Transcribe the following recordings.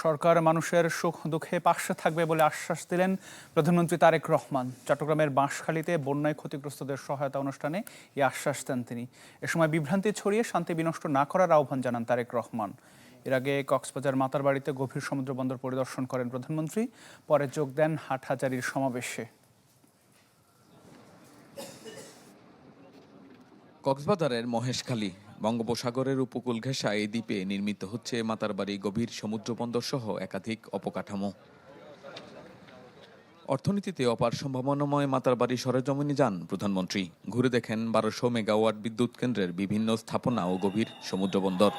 সরকার মানুষের সুখ দুঃখে পাশে থাকবে বলে আশ্বাস দিলেন প্রধানমন্ত্রী তারেক রহমান। চট্টগ্রামের বাঁশখালীতে বন্যায় ক্ষতিগ্রস্তদের সহায়তা অনুষ্ঠানে এই আশ্বাস দেন তিনি। এ সময় বিভ্রান্তি ছড়িয়ে শান্তি বিনষ্ট না করার আহ্বান জানান তারেক রহমান। এর আগে কক্সবাজার মাতারবাড়িতে গভীর সমুদ্র বন্দর পরিদর্শন করেন প্রধানমন্ত্রী। পরে যোগ দেন হাটহাজারীর সমাবেশে। কক্সবাজারের মহেশখালী বঙ্গোপসাগরের উপকূল ঘেঁষা এই দ্বীপে নির্মিত হচ্ছে মাতারবাড়ি গভীর সমুদ্র বন্দর সহ একাধিক অবকাঠামো। অর্থনীতিতে অপার সম্ভাবনাময় মাতারবাড়ি সরেজমিনে যান প্রধানমন্ত্রী। ঘুরে দেখেন 1200 মেগাওয়াট বিদ্যুৎ কেন্দ্রের বিভিন্ন স্থাপনা ও গভীর সমুদ্র বন্দর।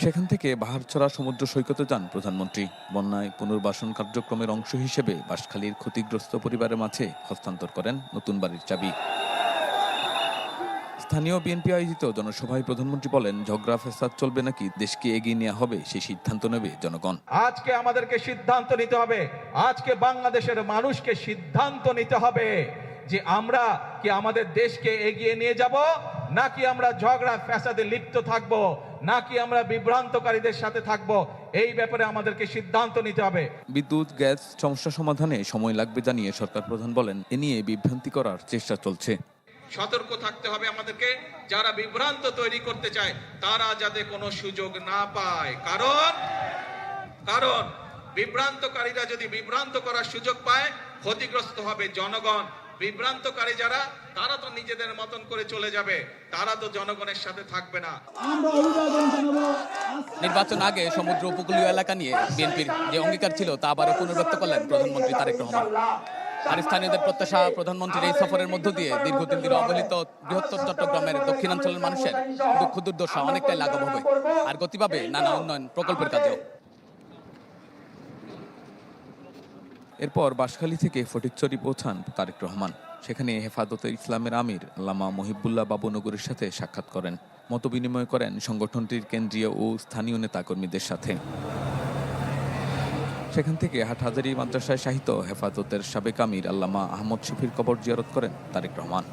সেখান থেকে বাহারছড়া সমুদ্র সৈকতে যান প্রধানমন্ত্রী। বন্যায় পুনর্বাসন কার্যক্রমের অংশ হিসেবে বাঁশখালীর ক্ষতিগ্রস্ত পরিবারের মাঝে হস্তান্তর করেন নতুন বাড়ির চাবি। স্থানীয় বিএনপি আয়োজিত জনসভায় প্রধানমন্ত্রী বলেন, ঝগড়া ফেসাদ চলবে নাকি দেশকে এগিয়ে নেওয়া হবে সেই সিদ্ধান্ত নেবে জনগণ। আজকে আমাদেরকে সিদ্ধান্ত নিতে হবে, আজকে বাংলাদেশের মানুষকে সিদ্ধান্ত নিতে হবে যে আমরা কি আমাদের দেশকে এগিয়ে নিয়ে যাব, নাকি আমরা ঝগড়া ফেসাদে লিপ্ত থাকব, নাকি আমরা বিভ্রান্তকারীদের সাথে থাকব। এই ব্যাপারে আমাদেরকে সিদ্ধান্ত নিতে হবে। বিদ্যুৎ গ্যাস সমস্যা সমাধানে সময় লাগবে জানিয়ে সরকার প্রধান বলেন, এ নিয়ে বিভ্রান্তি করার চেষ্টা চলছে। সতর্ক থাকতে হবে আমাদেরকে, যারা বিভ্রান্ত তৈরি করতে চায় তারা যাতে কোনো সুযোগ না পায়। কারণ বিভ্রান্তকারীরা যদি বিভ্রান্ত করার সুযোগ পায়, ক্ষতিগ্রস্ত হবে জনগণ। বিভ্রান্তকারী যারা, তারা তো নিজেদের মতন করে চলে যাবে, তারা তো জনগণের সাথে থাকবে না। নির্বাচন আগে সমুদ্র উপকূলীয় এলাকা নিয়ে বিএনপির যে অঙ্গীকার ছিল তা আবারও পুনর্ব্যক্ত করলেন প্রধানমন্ত্রী তারেক রহমান। আর স্থানীয়দের প্রত্যাশা, প্রধানমন্ত্রীর এই সফরের মধ্য দিয়ে দীর্ঘদিন ধরে অবহেলিত বৃহত্তর চট্টগ্রামের দক্ষিণাঞ্চলের মানুষের দুঃখ দুর্দশা অনেকটাই লাঘব হবে আর গতি পাবে নানা উন্নয়ন প্রকল্পের কাজেও। এরপর বাঁশখালী থেকে ফটিকছড়ি পৌঁছান তারেক রহমান। সেখানে হেফাজতে ইসলামের আমির আল্লামা মহিবুল্লাহ বাবুনগরের সাথে সাক্ষাৎ করেন। মতবিনিময় করেন সংগঠনটির কেন্দ্রীয় ও স্থানীয় নেতাকর্মীদের সাথে। সেখান থেকে হাটহাজারী মাদ্রাসায় শাহিত হেফাজতের সাবেক আমির আল্লামা আহমদ শফির কবর জিয়ারত করেন তারেক রহমান।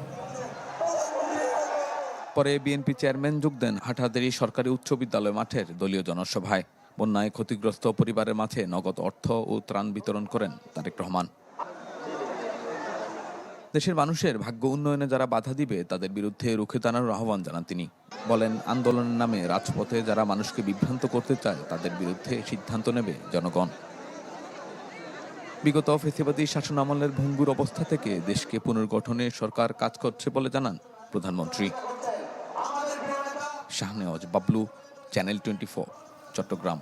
পরে বিএনপি চেয়ারম্যান যোগ দেন হাটহাজারী সরকারি উচ্চ বিদ্যালয় মাঠের দলীয় জনসভায়। বন্যায় ক্ষতিগ্রস্ত পরিবারের মাঝে নগদ অর্থ ও ত্রাণ বিতরণ করেন তারেক রহমান। দেশের মানুষের ভাগ্য উন্নয়নে যারা বাধা দিবে তাদের বিরুদ্ধে রুখে দাঁড়ানোর আহ্বান জানান তিনি। বলেন, আন্দোলনের নামে রাজপথে যারা মানুষকে বিভ্রান্ত করতে চায় তাদের বিরুদ্ধে সিদ্ধান্ত নেবে জনগণ। বিগত ফ্যাসিবাদী শাসনামলের ভঙ্গুর অবস্থা থেকে দেশকে পুনর্গঠনে সরকার কাজ করছে বলে জানান প্রধানমন্ত্রী। শাহনেওয়াজ বাবলু, চ্যানেল 24, চট্টগ্রাম।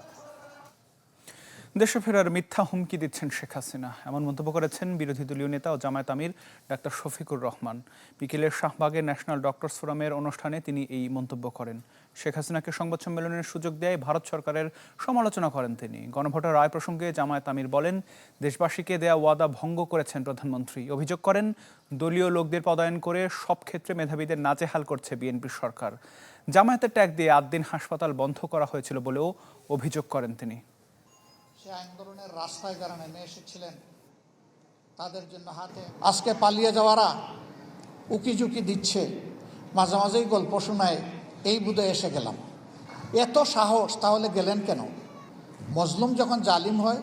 দেশে ফেরার মিথ্যা হুমকি দিচ্ছেন শেখ হাসিনা, এমন মন্তব্য করেছেন বিরোধী দলীয় নেতা ও জামায়াত আমির ডাক্তার শফিকুর রহমান। বিকেলের শাহবাগের ন্যাশনাল ডক্টরস ফোরামের অনুষ্ঠানে তিনি এই মন্তব্য করেন। শেখ হাসিনাকে সংবাদ সম্মেলনের সুযোগ দেয় ভারত সরকারের সমালোচনা করেন তিনি। গণভোটের রায় প্রসঙ্গে জামায়াত আমির বলেন, দেশবাসীকে দেয়া ওয়াদা ভঙ্গ করেছেন প্রধানমন্ত্রী। অভিযোগ করেন, দলীয় লোকদের পদায়ন করে সব ক্ষেত্রে মেধাবীদের নাজেহাল করছে বিএনপি সরকার। জামায়াতের ট্যাগ দিয়ে 8 দিন হাসপাতাল বন্ধ করা হয়েছিল বলেও অভিযোগ করেন তিনি। সে আন্দোলনের রাস্তায় যারা নেমে এসেছিলেন তাদের জন্য হাতে আজকে পালিয়ে যাওয়ারা উকিঝুঁকি দিচ্ছে, মাঝে মাঝেই গল্প শোনায়, এই বুধে এসে গেলাম। এত সাহস তাহলে গেলেন কেন? মজলুম যখন জালিম হয়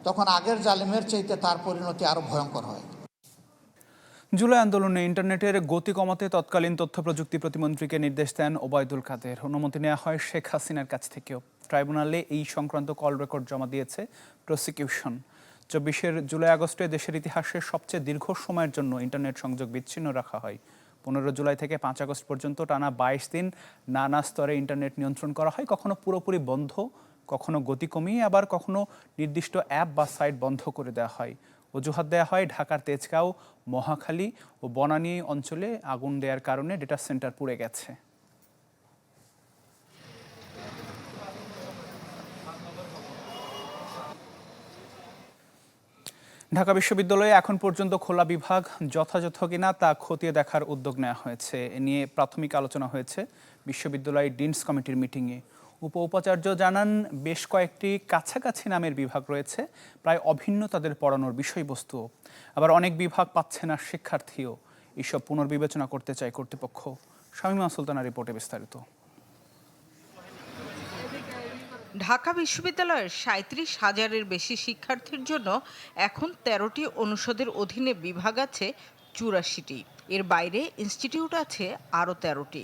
তখন আগের জালিমের চাইতে তার পরিণতি আরো ভয়ঙ্কর হয়। জুলাই আন্দোলনে ইন্টারনেটের গতি কমাতে তৎকালীন তথ্য প্রযুক্তি প্রতিমন্ত্রীকে নির্দেশ দেন ওবায়দুল কাদের। অনুমতি নেওয়া হয় শেখ হাসিনার কাছ থেকেও। ট্রাইব্যুনালে এই সংক্রান্ত কল রেকর্ড জমা দিয়েছে প্রসিকিউশন। 24 জুলাই আগস্টে দেশের ইতিহাসে সবচেয়ে দীর্ঘ সময়ের জন্য ইন্টারনেট সংযোগ বিচ্ছিন্ন রাখা হয়। 15 জুলাই থেকে 5 আগস্ট পর্যন্ত টানা 22 দিন নানা স্তরে ইন্টারনেট নিয়ন্ত্রণ করা হয়। কখনো পুরোপুরি বন্ধ, কখনো গতি কমিয়ে, আবার কখনো নির্দিষ্ট অ্যাপ বা সাইট বন্ধ করে দেওয়া হয়। অজুহাত দেওয়া হয় ঢাকার তেজগাঁও, মহাখালী ও বনানী অঞ্চলে আগুন দেওয়ার কারণে ডেটা সেন্টার পুড়ে গেছে। ঢাকা বিশ্ববিদ্যালয়ে এখন পর্যন্ত খোলা বিভাগ যথাযথ কিনা তা খতিয়ে দেখার উদ্যোগ নেওয়া হয়েছে। এ নিয়ে প্রাথমিক আলোচনা হয়েছে বিশ্ববিদ্যালয় ডিনস কমিটির মিটিংয়ে। উপাচার্য জানান, বেশ কয়েকটি কাছাকাছি নামের বিভাগ রয়েছে, প্রায় অভিন্ন তাদের পড়ানোর বিষয়বস্তু। আবার অনেক বিভাগ পাচ্ছে না শিক্ষার্থীও। এসব পুনর্বিবেচনা করতে চায় কর্তৃপক্ষ। শামীমা সুলতানা রিপোর্টে বিস্তারিত। ঢাকা বিশ্ববিদ্যালয়ের ৩৭,০০০-এর বেশি শিক্ষার্থীর জন্য এখন ১৩টি অনুষদের অধীনে বিভাগ আছে ৮৪টি। এর বাইরে ইনস্টিটিউট আছে আরও ১৩টি।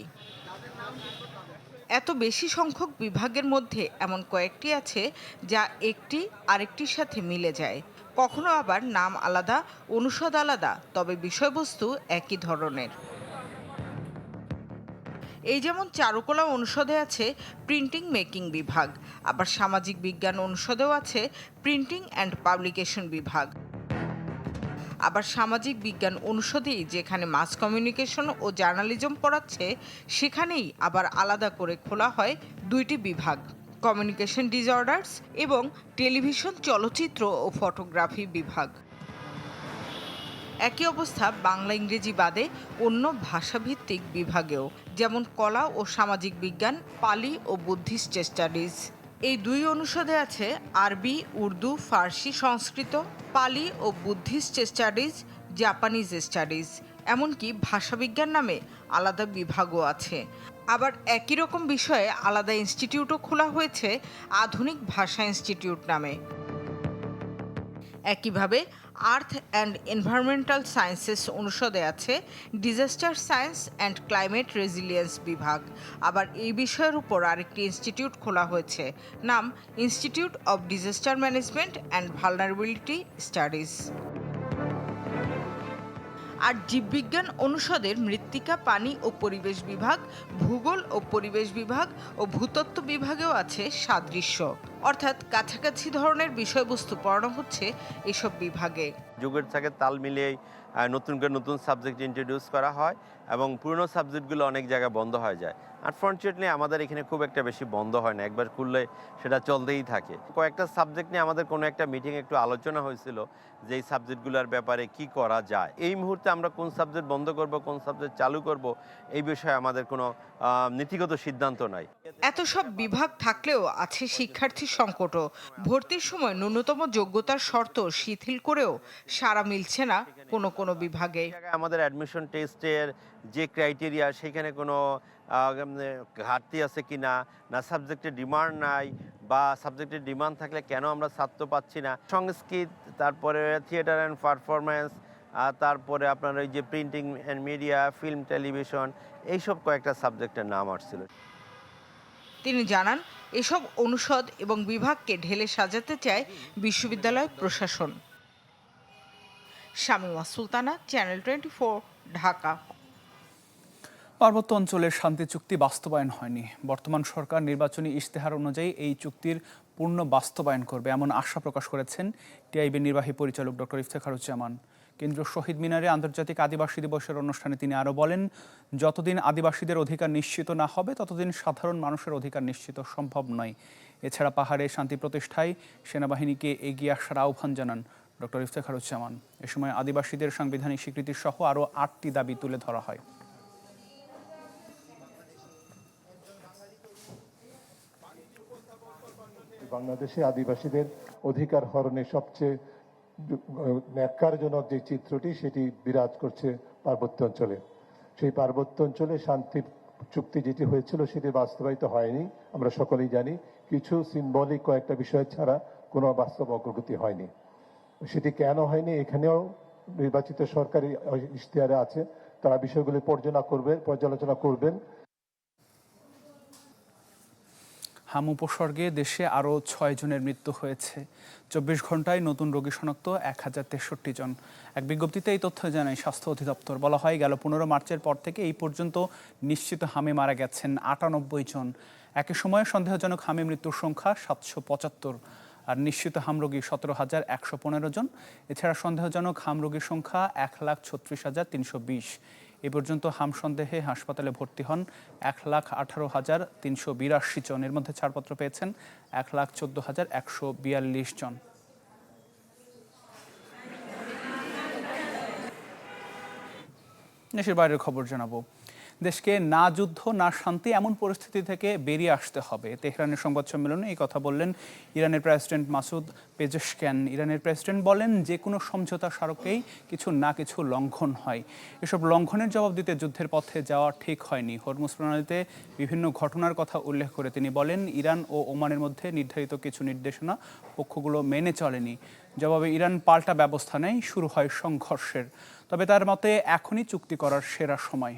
এত বেশি সংখ্যক বিভাগের মধ্যে এমন কয়েকটি আছে যা একটি আরেকটির সাথে মিলে যায়। কখনো আবার নাম আলাদা, অনুষদ আলাদা, তবে বিষয়বস্তু একই ধরনের। এই যেমন চারুকলা অনুষদে আছে প্রিন্টিং মেকিং বিভাগ, আবার সামাজিক বিজ্ঞান অনুষদেও আছে প্রিন্টিং অ্যান্ড পাবলিকেশন বিভাগ। আবার সামাজিক বিজ্ঞান অনুষদেই যেখানে মাস কমিউনিকেশন ও জার্নালিজম পড়াচ্ছে, সেখানেই আবার আলাদা করে খোলা হয় 2টি বিভাগ, কমিউনিকেশন ডিসঅর্ডারস এবং টেলিভিশন, চলচ্চিত্র ও ফটোগ্রাফি বিভাগ। একই অবস্থা বাংলা ইংরেজি বাদে অন্য ভাষাভিত্তিক বিভাগেও, যেমন কলা ও সামাজিক বিজ্ঞান, পালি ও বুদ্ধিস্ট স্টাডিজ। এই 2 অনুষদে আছে আরবি, উর্দু, ফার্সি, সংস্কৃত, পালি ও বুদ্ধিস্ট স্টাডিজ, জাপানিজ স্টাডিজ, এমনকি ভাষাবিজ্ঞান নামে আলাদা বিভাগও আছে। আবার একই রকম বিষয়ে আলাদা ইনস্টিটিউটও খোলা হয়েছে আধুনিক ভাষা ইনস্টিটিউট নামে। একইভাবে আর্থ অ্যান্ড এনভায়রনমেন্টাল সায়েন্সেস অনুষদে আছে disaster science and climate resilience বিভাগ। আবার এই বিষয়ের উপর আরেকটি ইনস্টিটিউট খোলা হয়েছে, নাম institute of disaster management and vulnerability studies. আর জীববিজ্ঞান অনুষদের মৃত্তিকা, পানি ও পরিবেশ বিভাগ, ভূগোল ও পরিবেশ বিভাগ ও ভূতত্ত্ব বিভাগেও আছে সাদৃশ্য, অর্থাৎ কাছাকাছি ধরনের বিষয়বস্তু পড়ানো হচ্ছে এসব বিভাগে। যুগের সাথে তাল মিলিয়েই নতুন করে নতুন সাবজেক্ট ইন্ট্রোডিউস করা হয় এবং পুরনো সাবজেক্টগুলো অনেক জায়গায় বন্ধ হয়ে যায়। আনফর্চুনেটলি আমাদের এখানে খুব একটা বেশি বন্ধ হয় না, একবার খুললে সেটা চলতেই থাকে। কয়েকটা সাবজেক্ট নিয়ে আমাদের কোনো একটা মিটিং একটু আলোচনা হয়েছিল যে এই সাবজেক্টগুলোর ব্যাপারে কি করা যায়। এই মুহূর্তে আমরা কোন সাবজেক্ট বন্ধ করব, কোন সাবজেক্ট চালু করব, এই বিষয়ে আমাদের কোনো নীতিগত সিদ্ধান্ত নাই। এত সব বিভাগ থাকলেও আছে শিক্ষার্থী সংকটও। ভর্তির সময় ন্যূনতম যোগ্যতার শর্ত শিথিল করেও সাড়া মিলছে না কোনো কোনো বিভাগে। আমাদের অ্যাডমিশন টেস্টের যে ক্রাইটেরিয়া, সেখানে কোনো ঘাটতি আছে কিনা, না সাবজেক্টের ডিমান্ড নাই, বা সাবজেক্টের ডিমান্ড থাকলে কেন আমরা ছাত্র পাচ্ছি না। সংস্কৃত, তারপরে থিয়েটার অ্যান্ড পারফরমেন্স, তারপরে আপনার ওই যে printing and media, film, television, এইসব কয়েকটা সাবজেক্টের নাম আসছিল। তিনি জানান, এসব অনুষদ এবং বিভাগকে ঢেলে সাজাতে চায় বিশ্ববিদ্যালয় প্রশাসন। শামীমা সুলতানা, চ্যানেল 24, ঢাকা। পার্বত্য অঞ্চলের শান্তি চুক্তি বাস্তবায়ন হয়নি। বর্তমান সরকার নির্বাচনী ইশতেহার অনুযায়ী এই চুক্তির পূর্ণ বাস্তবায়ন করবে, এমন আশা প্রকাশ করেছেন টিআইবির নির্বাহী পরিচালক ডক্টর ইফতেখারুজ্জামান। কেন্দ্রীয় শহীদ মিনারে আন্তর্জাতিক আদিবাসী দিবসের অনুষ্ঠানে তিনি আরও বলেন, যতদিন আদিবাসীদের অধিকার নিশ্চিত না হবে ততদিন সাধারণ মানুষের অধিকার নিশ্চিত সম্ভব নয়। এছাড়া পাহাড়ে শান্তি প্রতিষ্ঠায় সেনাবাহিনীকে এগিয়ে আসার আহ্বান জানান ডক্টর ইফতেখারুজ্জামান। এ সময় আদিবাসীদের সাংবিধানিক স্বীকৃতি সহ আরও 8টি দাবি তুলে ধরা হয়। বাংলাদেশে আদিবাসীদের অধিকার হরণে সবচেয়ে ন্যাক্কারজনক যে চিত্রটি, সেটি বিরাজ করছে পার্বত্য অঞ্চলে। সেই পার্বত্য অঞ্চলে শান্তি চুক্তি যেটি হয়েছিল সেটি বাস্তবায়িত হয়নি, আমরা সকলেই জানি। কিছু সিম্বলিক কয়েকটা বিষয় ছাড়া কোনো বাস্তব অগ্রগতি হয়নি। সেটি কেন হয়নি, এখানেও নির্বাচিত সরকারি ইশতেহারে আছে, তারা বিষয়গুলি পর্যালোচনা করবেন। হাম উপসর্গে দেশে আরও 6 জনের মৃত্যু হয়েছে। 24 ঘন্টায় নতুন রোগী শনাক্ত 1063 জন। এক বিজ্ঞপ্তিতে এই তথ্য জানায় স্বাস্থ্য অধিদপ্তর। বলা হয়, গেল 15 মার্চের পর থেকে এই পর্যন্ত নিশ্চিত হামে মারা গেছেন 98 জন। একই সময়ে সন্দেহজনক হামে মৃত্যুর সংখ্যা 775, আর নিশ্চিত হাম রোগী 17,115 জন। এছাড়া সন্দেহজনক হাম রোগীর সংখ্যা 1,36,320। এ পর্যন্ত হাম সন্দেহে হাসপাতালে ভর্তি হন 1,18,382 জন। এর মধ্যে ছাড়পত্র পেয়েছেন 1,14,142 জন। দেশের বাইরের খবর জানাবো। দেশকে না যুদ্ধ না শান্তি এমন পরিস্থিতি থেকে বেরিয়ে আসতে হবে। তেহরানের সংবাদ সম্মেলনে এই কথা বললেন ইরানের প্রেসিডেন্ট মাসুদ পেজেশকিয়ান। ইরানের প্রেসিডেন্ট বলেন, যে কোনো সমঝোতা স্মারকেই কিছু না কিছু লঙ্ঘন হয়। এসব লঙ্ঘনের জবাব দিতে যুদ্ধের পথে যাওয়া ঠিক হয়নি। হরমুজ প্রণালীতে বিভিন্ন ঘটনার কথা উল্লেখ করে তিনি বলেন, ইরান ও ওমানের মধ্যে নির্ধারিত কিছু নির্দেশনা পক্ষগুলো মেনে চলেনি। জবাবে ইরান পাল্টা ব্যবস্থা নেয়, শুরু হয় সংঘর্ষের। তবে তার মতে এখনই চুক্তি করার সেরা সময়।